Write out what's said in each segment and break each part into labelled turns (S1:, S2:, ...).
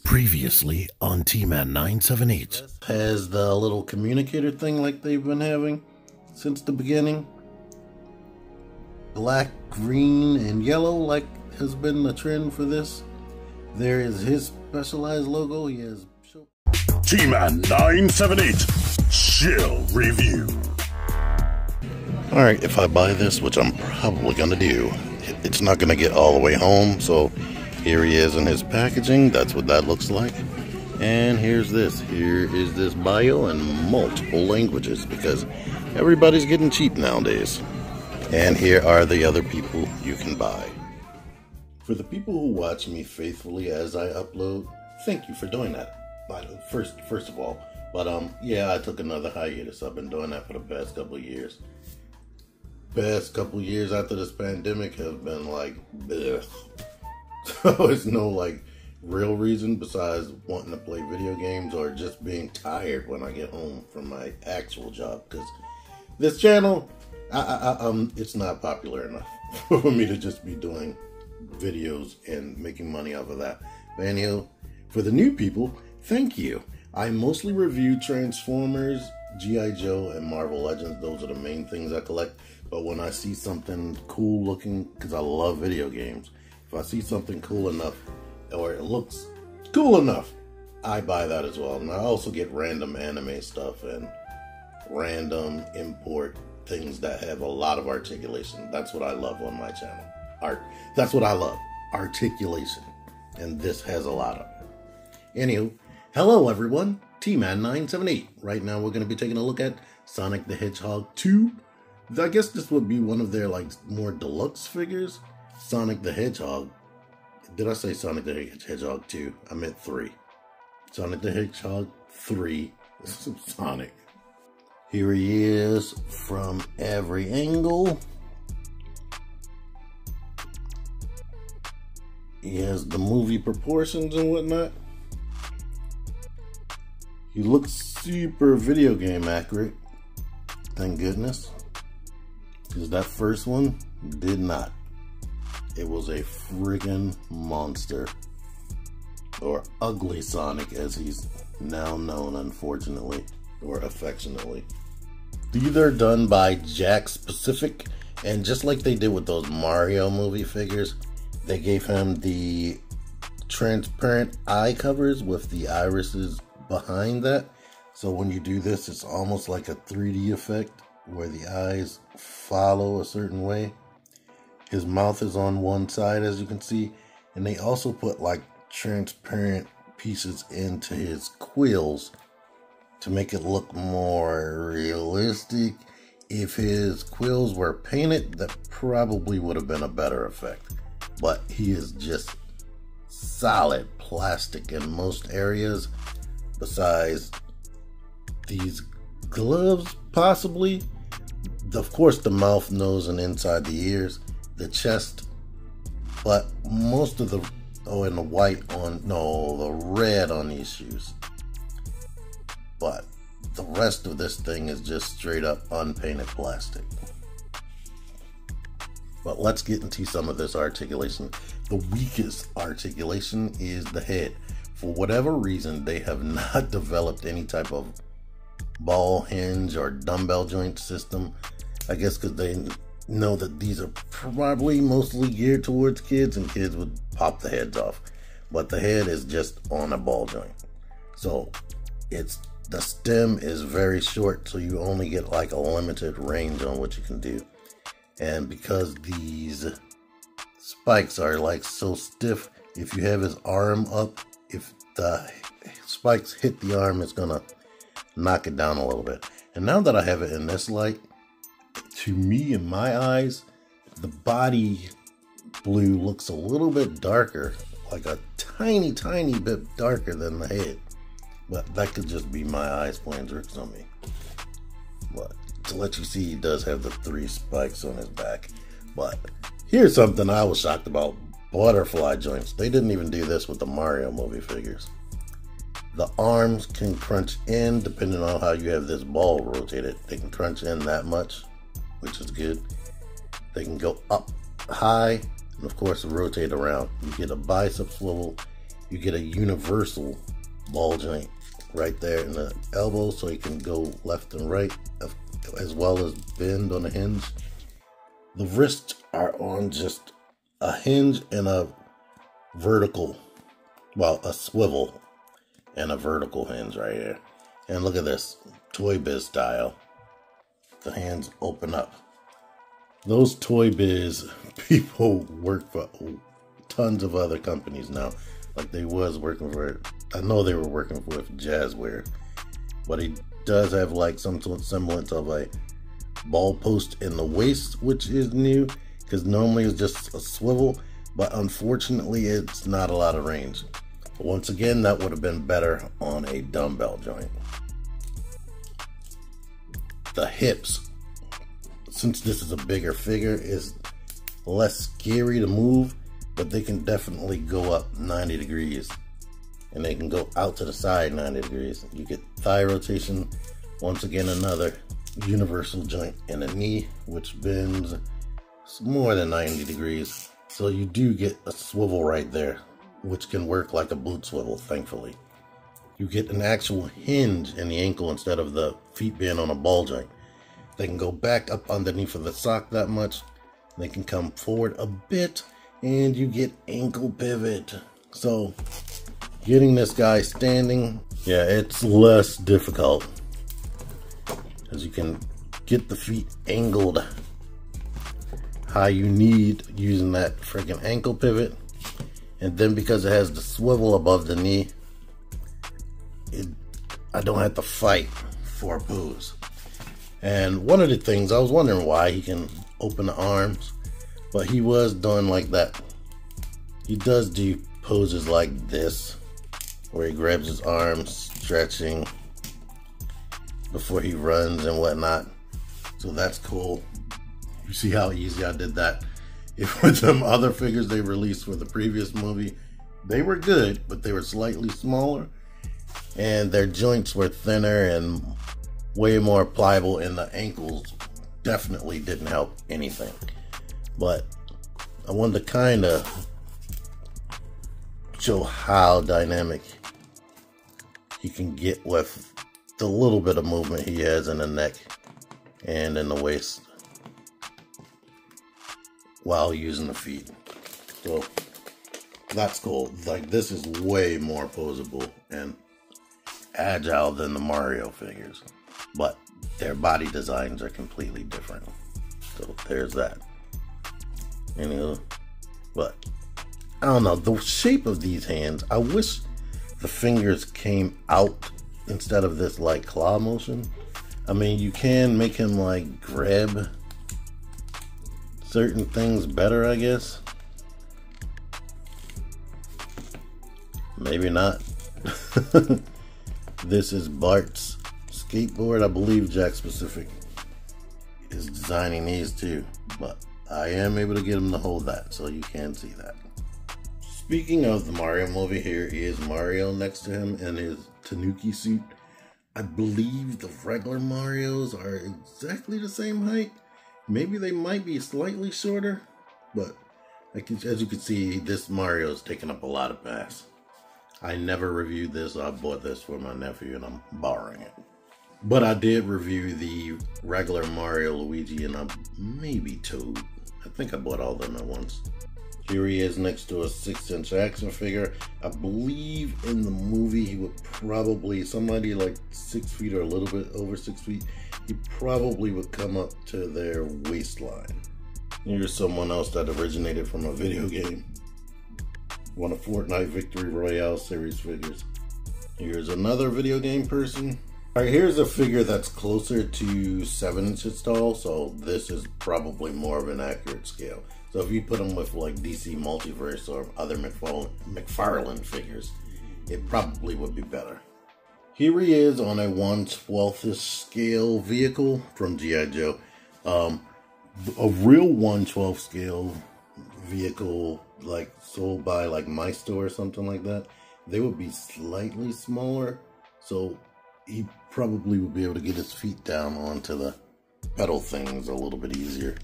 S1: Previously on T-Man 978.
S2: Has the little communicator thing like they've been having since the beginning. Black, green, and yellow like has been the trend for this. There is his specialized logo. He has
S1: T-Man 978 Chill Review.
S2: Alright, if I buy this, which I'm probably gonna do, it's not gonna get all the way home, so here he is in his packaging. That's what that looks like. And here's this. Here is this bio in multiple languages because everybody's getting cheap nowadays. And here are the other people you can buy. For the people who watch me faithfully as I upload, thank you for doing that. First of all. But yeah, I took another hiatus. I've been doing that for the past couple of years. Past couple of years after this pandemic have been like, bleh. So there's no like real reason besides wanting to play video games or just being tired when I get home from my actual job. Because this channel, it's not popular enough for me to just be doing videos and making money off of that. But anyhow, for the new people, thank you. I mostly review Transformers, G.I. Joe, and Marvel Legends. Those are the main things I collect. But when I see something cool looking, because I love video games, if I see something cool enough, or it looks cool enough, I buy that as well. And I also get random anime stuff and random import things that have a lot of articulation. That's what I love on my channel. That's what I love. Articulation. And this has a lot of it. Anywho, hello everyone. T-Man 978. Right now we're going to be taking a look at Sonic the Hedgehog 2. I guess this would be one of their like more deluxe figures. Sonic the Hedgehog. Did I say Sonic the Hedgehog 2? I meant 3. Sonic the Hedgehog 3. Sonic. Here he is from every angle. He has the movie proportions and whatnot. He looks super video game accurate. Thank goodness. Because that first one did not. It was a friggin' monster. Or Ugly Sonic as he's now known, unfortunately. Or affectionately. These are done by Jakks Pacific. And just like they did with those Mario movie figures, they gave him the transparent eye covers with the irises behind that. So when you do this, it's almost like a 3D effect where the eyes follow a certain way. His mouth is on one side, as you can see, and they also put like transparent pieces into his quills to make it look more realistic. If his quills were painted, that probably would have been a better effect. But he is just solid plastic in most areas, besides these gloves, possibly. Of course, the mouth, nose, and inside the ears, the chest, but most of the, and the white on, no, the red on these shoes. But the rest of this thing is just straight up unpainted plastic. But let's get into some of this articulation. The weakest articulation is the head. For whatever reason, they have not developed any type of ball hinge or dumbbell joint system. I guess because they know that these are probably mostly geared towards kids, and kids would pop the heads off. But the head is just on a ball joint. So the stem is very short, so you only get like a limited range on what you can do. And because these spikes are like so stiff, if you have his arm up, if the spikes hit the arm, it's gonna knock it down a little bit. And now that I have it in this light, to me, in my eyes, the body blue looks a little bit darker, like a tiny bit darker than the head. But that could just be my eyes playing tricks on me. But to let you see, he does have the 3 spikes on his back. But here's something I was shocked about. Butterfly joints. They didn't even do this with the Mario movie figures. The arms can crunch in depending on how you have this ball rotated. They can crunch in that much, which is good. They can go up high and of course rotate around. You get a bicep swivel You get a universal ball joint right there in the elbow, so you can go left and right as well as bend on the hinge. The wrists are on just a hinge and a vertical, well, a swivel and a vertical hinge right here. And look at this, Toy Biz style. The hands open up. Those Toy Biz people work for tons of other companies now. Like they was working for, I know they were working with Jazzware, but he does have like some sort of semblance of a ball post in the waist, which is new, because normally it's just a swivel, but unfortunately it's not a lot of range. But once again, that would have been better on a dumbbell joint. The hips, since this is a bigger figure, is less scary to move, but they can definitely go up 90 degrees and they can go out to the side 90 degrees. You get thigh rotation, once again another universal joint in the knee, which bends more than 90 degrees. So you do get a swivel right there, which can work like a boot swivel, thankfully. You get an actual hinge in the ankle instead of the feet being on a ball joint. They can go back up underneath of the sock that much. They can come forward a bit, and you get ankle pivot. So getting this guy standing, yeah, it's less difficult, as you can get the feet angled how you need using that freaking ankle pivot. And then because it has the swivel above the knee, I don't have to fight for a pose. And one of the things, I was wondering why he can open the arms, but he was done like that. He does do poses like this, where he grabs his arms, stretching before he runs and whatnot. So that's cool. You see how easy I did that. If with them other figures they released for the previous movie, they were good, but they were slightly smaller, and their joints were thinner and way more pliable, and the ankles definitely didn't help anything. But I wanted to kind of show how dynamic he can get with the little bit of movement he has in the neck and in the waist while using the feet. So that's cool. Like, this is way more posable and agile than the Mario figures, but their body designs are completely different. So there's that. Anyway, but I don't know, the shape of these hands, I wish the fingers came out instead of this like claw motion. I mean, you can make him like grab certain things better, I guess. Maybe not. This is Bart's skateboard. I believe Jakks Pacific is designing these too, but I am able to get him to hold that, so you can see that. Speaking of the Mario movie, here is Mario next to him in his Tanuki suit. I believe the regular Marios are exactly the same height. Maybe they might be slightly shorter, but as you can see, this Mario is taking up a lot of space. I never reviewed this. I bought this for my nephew and I'm borrowing it. But I did review the regular Mario, Luigi, and maybe Toad. I think I bought all of them at once. Here he is next to a 6-inch action figure. I believe in the movie he would probably, somebody like 6 feet or a little bit over 6 feet, he probably would come up to their waistline. Here's someone else that originated from a video game. One of Fortnite Victory Royale series figures. Here's another video game person. Alright, here's a figure that's closer to 7 inches tall, so this is probably more of an accurate scale. So if you put them with like DC Multiverse or other McFarlane figures, it probably would be better. Here he is on a 1/12 scale vehicle from G.I. Joe. A real 1/12 scale vehicle, like sold by like my store or something like that, they would be slightly smaller, so he probably would be able to get his feet down onto the pedal things a little bit easier.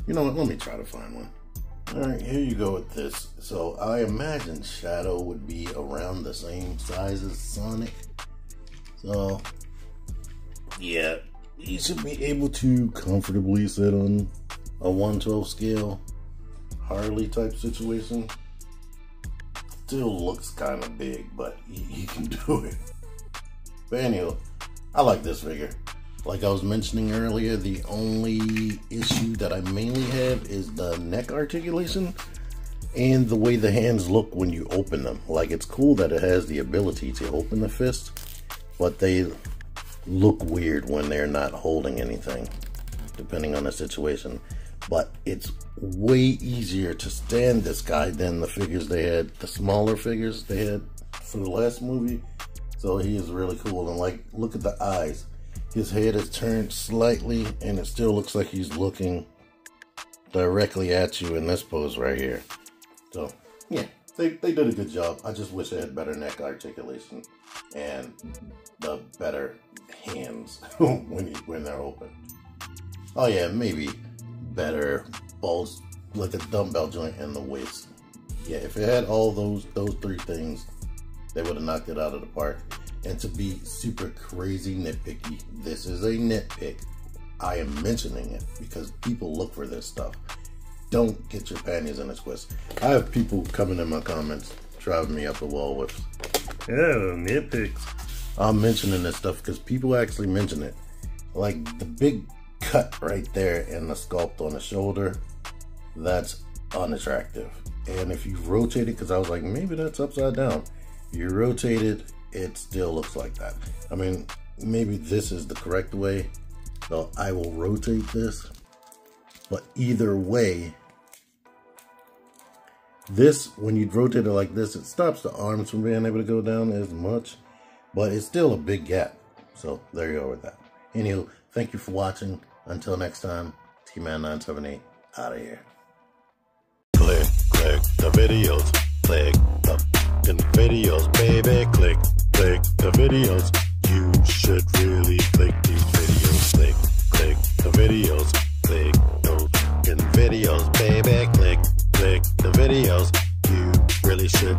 S2: You know what, let me try to find one. Alright, here you go with this. So I imagine Shadow would be around the same size as Sonic. So yeah, he should be able to comfortably sit on a 1/12 scale Harley type situation. Still looks kind of big, but he can do it. But anyway, I like this figure. Like I was mentioning earlier, the only issue that I mainly have is the neck articulation and the way the hands look when you open them. Like, it's cool that it has the ability to open the fist, but they look weird when they're not holding anything, depending on the situation. But it's way easier to stand this guy than the figures they had, the smaller figures they had for the last movie. So he is really cool. And like, look at the eyes. His head is turned slightly and it still looks like he's looking directly at you in this pose right here. So yeah, they did a good job. I just wish they had better neck articulation and the better hands when they're open. Oh yeah, maybe better balls, like a dumbbell joint in the waist. Yeah, if it had all those three things, they would have knocked it out of the park. And to be super crazy nitpicky, this is a nitpick. I am mentioning it because people look for this stuff. Don't get your panties in a twist. I have people coming in my comments driving me up the wall with, oh, nitpicks. I'm mentioning this stuff because people actually mention it. Like the big cut right there and the sculpt on the shoulder, that's unattractive. And if you rotate it, because I was like, maybe that's upside down. If you rotate it, it still looks like that. I mean, maybe this is the correct way, so I will rotate this. But either way, this, when you rotate it like this, it stops the arms from being able to go down as much, but it's still a big gap. So there you go with that. Anywho, thank you for watching. Until next time, T-Man978 out of here.
S3: Click the videos, click the videos, baby, click the videos. You should really click these videos, click the videos, click those videos, baby, click the videos. You really should